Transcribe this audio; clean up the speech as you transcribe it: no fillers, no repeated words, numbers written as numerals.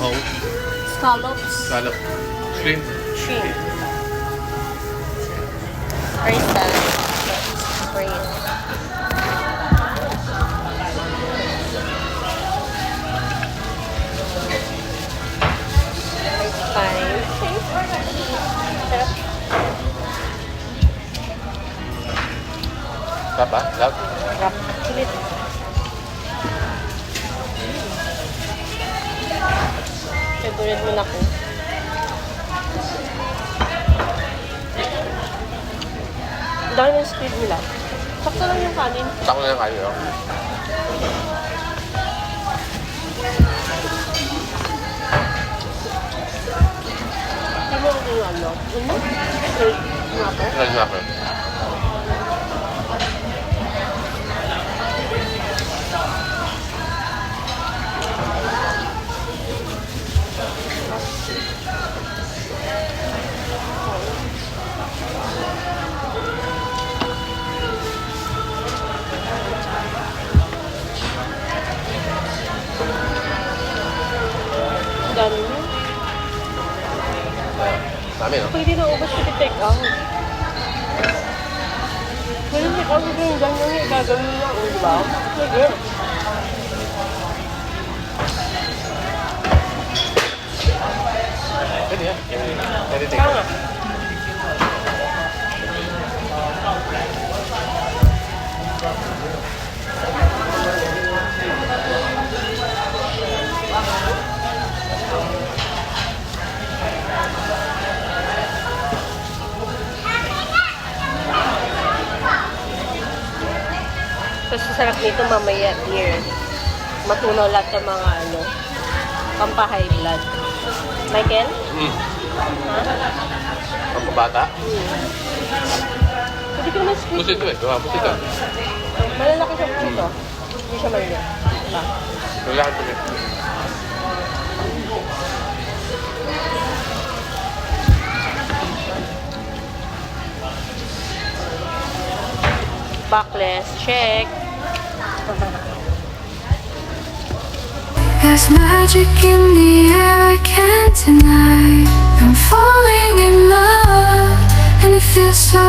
Tahoe. Scallops. Scallop. Shrimp. Shrimp. Rice salad. Great. It's fine. Sarap. Sarap ah? Sarap. Sarap. Sulit. Favorite mo na ko. Ang dami ng squid nila. Sakto lang yung kanin. Sakto na yung kanin, oh. Hindi mo ako yung ano. Straight snapper. Ano snapper? Ang dami mo. Dami, no? Pwede na ubos ko take out. Pwede take out ko yung ganyan yung gagawin niya. O, diba? Pwede. Pwede yan. Pwede take. Kaya nga. Tapos sarap nito mamaya here. Matunaw lahat ng mga ano, pampa-high blood. Michael? Ha? Pampabata? Pwede ka naman squeeze. Pusit ito eh. Diba? Pusit ito. Malalaki siya dito. Hindi siya maliit. Diba? Kailangan pusit. Backless. Check. There's magic in the air I can't deny. I'm falling in love, and it feels so